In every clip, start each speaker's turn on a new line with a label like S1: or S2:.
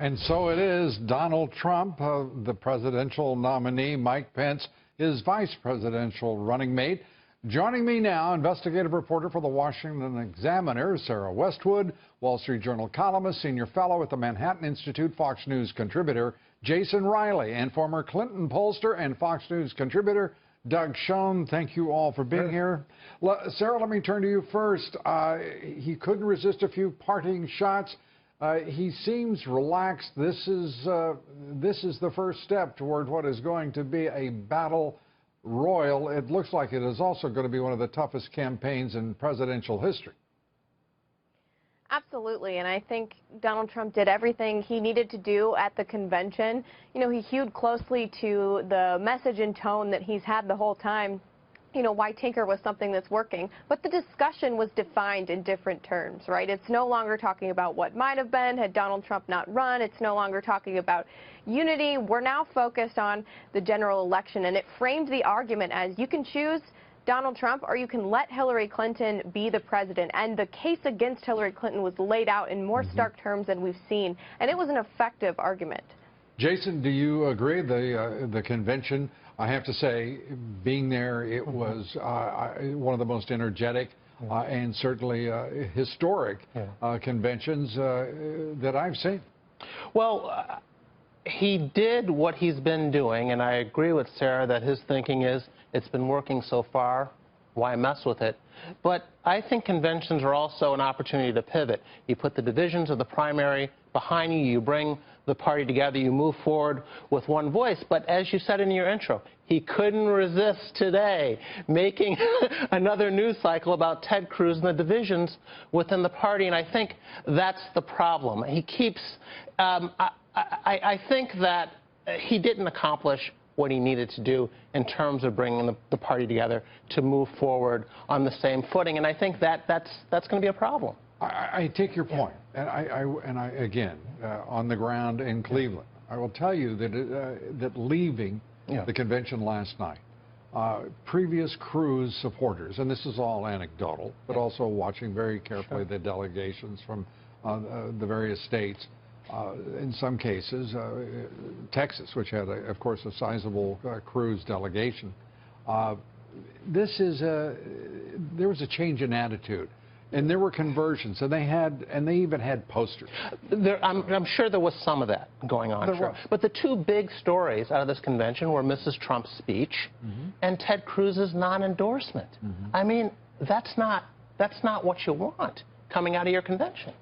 S1: And so it is. Donald Trump, the presidential nominee, Mike Pence, his vice presidential running mate. Joining me now, investigative reporter for the Washington Examiner, Sarah Westwood, Wall Street Journal columnist, senior fellow at the Manhattan Institute, Fox News contributor Jason Riley, and former Clinton pollster and Fox News contributor Doug Schoen. Thank you all for being here. Sarah, let me turn to you first. He couldn't resist a few parting shots. He seems relaxed. This is the first step toward what is going to be a battle royal. It looks like it is also going to be one of the toughest campaigns in presidential history.
S2: Absolutely, and I think Donald Trump did everything he needed to do at the convention. You know, he hewed closely to the message and tone that he's had the whole time. You know, why tinker with something that's working? But the discussion was defined in different terms, right? It's no longer talking about what might have been had Donald Trump not run. It's no longer talking about unity. We're now focused on the general election, and it framed the argument as you can choose Donald Trump or you can let Hillary Clinton be the president. And the case against Hillary Clinton was laid out in more stark terms than we've seen, and it was an effective argument. Jason, do you agree? The convention, I have to say, being there, it was one of the most energetic and certainly historic conventions that I've seen.
S3: Well, he did what he's been doing, and I agree with Sarah that his thinking is it's been working so far, why mess with it? But I think conventions are also an opportunity to pivot. You put the divisions of the primary behind you, you bring the party together, you move forward with one voice. But as you said in your intro, he couldn't resist today making another news cycle about Ted Cruz and the divisions within the party, and I think that's the problem. He keeps, I think that he didn't accomplish what he needed to do in terms of bringing the party together to move forward on the same footing, and I think that's going to be a problem.
S1: I take your point, and I again on the ground in Cleveland, I will tell you that that leaving the convention last night, previous Cruz supporters, and this is all anecdotal, but also watching very carefully the delegations from the various states. In some cases, Texas, which had, of course, a sizable Cruz delegation. There was a change in attitude, and there were conversions, and they even had posters.
S3: I'm sure there was some of that going on. Sure. But the two big stories out of this convention were Mrs. Trump's speech and Ted Cruz's non-endorsement. I mean, that's not what you want coming out of your convention.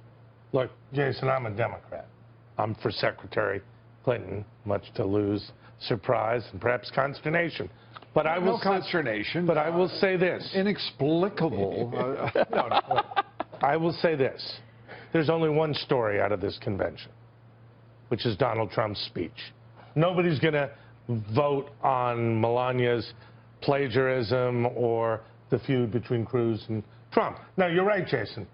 S4: Look, Jason, I'm a Democrat. I'm for Secretary Clinton, much to Lou's surprise and perhaps consternation. But I will
S1: consternation.
S4: But I will say this.
S1: Inexplicable.
S4: No. I will say this. There's only one story out of this convention, which is Donald Trump's speech. Nobody's going to vote on Melania's plagiarism or the feud between Cruz and Trump. Now, you're right, Jason.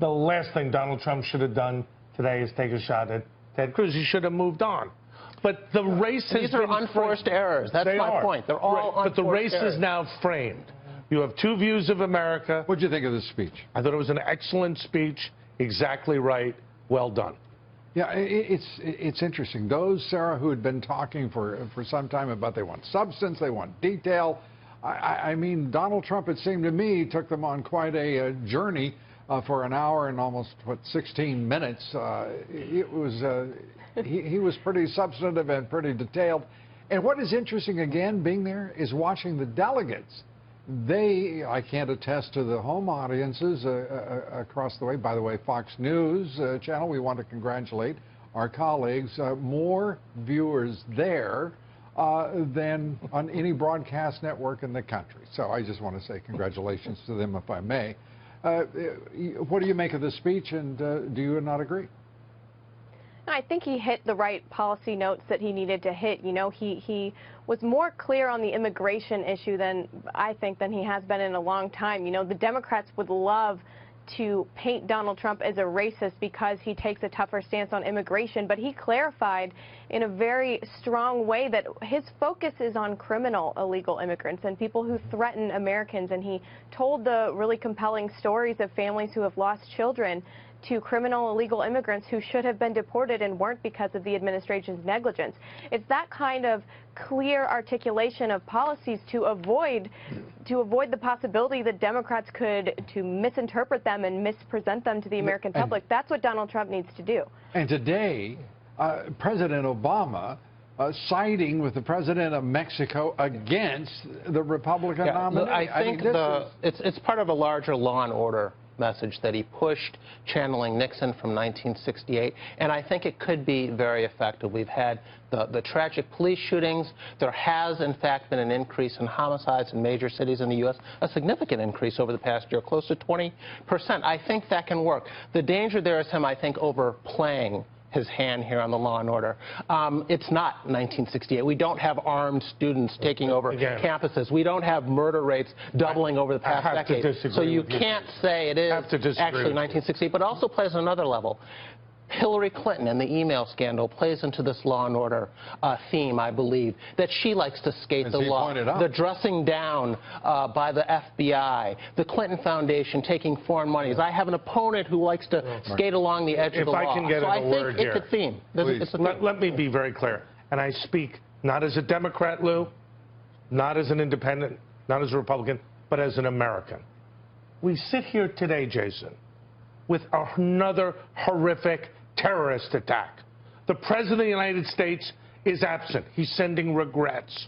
S4: The last thing Donald Trump should have done today is take a shot at Ted Cruz. He should have moved on. But the race has
S3: These are unforced errors. That's my point. They're all unforced
S4: But the race
S3: errors.
S4: is now framed. You have two views of America.
S1: What did you think of this speech?
S4: I thought it was an excellent speech. Exactly right. Well done.
S1: Yeah, it's interesting. Those, Sarah, who had been talking for some time about they want substance, they want detail. I mean, Donald Trump, it seemed to me, took them on quite a journey. For an hour and almost, 16 minutes. It was, he was pretty substantive and pretty detailed. And what is interesting, again, being there, is watching the delegates. I can't attest to the home audiences across the way. By the way, Fox News channel, we want to congratulate our colleagues. More viewers there than on any broadcast network in the country. So I just want to say congratulations to them, if I may. What do you make of this speech, and do you not agree?
S2: I think he hit the right policy notes that he needed to hit. You know, he was more clear on the immigration issue than he has been in a long time. You know, the Democrats would love to paint Donald Trump as a racist because he takes a tougher stance on immigration, but he clarified in a very strong way that his focus is on criminal illegal immigrants and people who threaten Americans, and he told the really compelling stories of families who have lost children to criminal illegal immigrants who should have been deported and weren't because of the administration's negligence. It's that kind of clear articulation of policies to avoid the possibility that Democrats could misinterpret them and mispresent them to the American public. That's what Donald Trump needs to do.
S1: And today, President Obama siding with the president of Mexico against the Republican nominee.
S3: I think it's part of a larger law and order message that he pushed, channeling Nixon from 1968, and I think it could be very effective. We've had the tragic police shootings. There has, in fact, been an increase in homicides in major cities in the U.S., a significant increase over the past year, close to 20%. I think that can work. The danger there is him, I think, overplaying his hand here on the law and order. It's not 1968. We don't have armed students taking over campuses. We don't have murder rates doubling over the past decade. So you can't say it is actually 1968, but it also plays on another level. Hillary Clinton and the email scandal plays into this law and order theme, I believe, that she likes to skate the law. The dressing down by the FBI, the Clinton Foundation taking foreign monies. I have an opponent who likes to skate along the edge of the law.
S4: If I can get a word here.
S3: So I think it's a theme. It's a theme.
S4: Let me be very clear. And I speak not as a Democrat, Lou, not as an independent, not as a Republican, but as an American. We sit here today, Jason, with another horrific terrorist attack. The President of the United States is absent. He's sending regrets.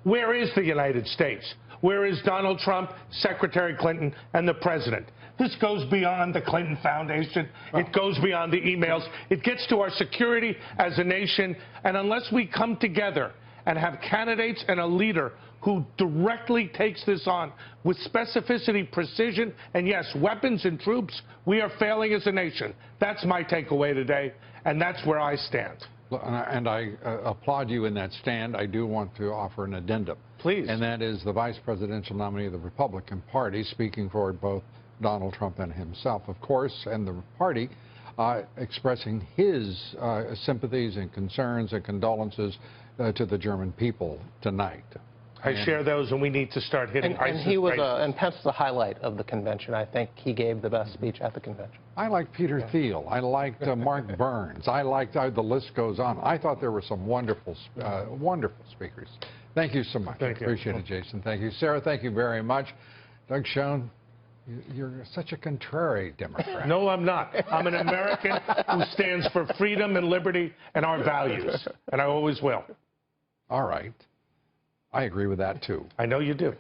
S4: Where is the United States? Where is Donald Trump, Secretary Clinton, and the President? This goes beyond the Clinton Foundation. It goes beyond the emails. It gets to our security as a nation. And unless we come together and have candidates and a leader who directly takes this on with specificity, precision, and yes, weapons and troops, we are failing as a nation. That's my takeaway today, and that's where I stand.
S1: And I applaud you in that stand. I do want to offer an addendum.
S4: Please.
S1: And that is the vice presidential nominee of the Republican Party, speaking for both Donald Trump and himself, of course, and the party expressing his sympathies and concerns and condolences to the German people tonight.
S4: I share those, and we need to start hitting ISIS.
S3: And he was, and Pence was the highlight of the convention. I think he gave the best speech at the convention.
S1: I liked Peter Thiel. I liked Mark Burns. I liked, the list goes on. I thought there were some wonderful, wonderful speakers. Thank you so much.
S4: Thank you.
S1: Appreciate it, Jason. Thank you. Sarah, thank you very much. Doug Schoen, you're such a contrary Democrat.
S4: No, I'm not. I'm an American who stands for freedom and liberty and our values, and I always will.
S1: All right. I agree with that, too.
S4: I know you do.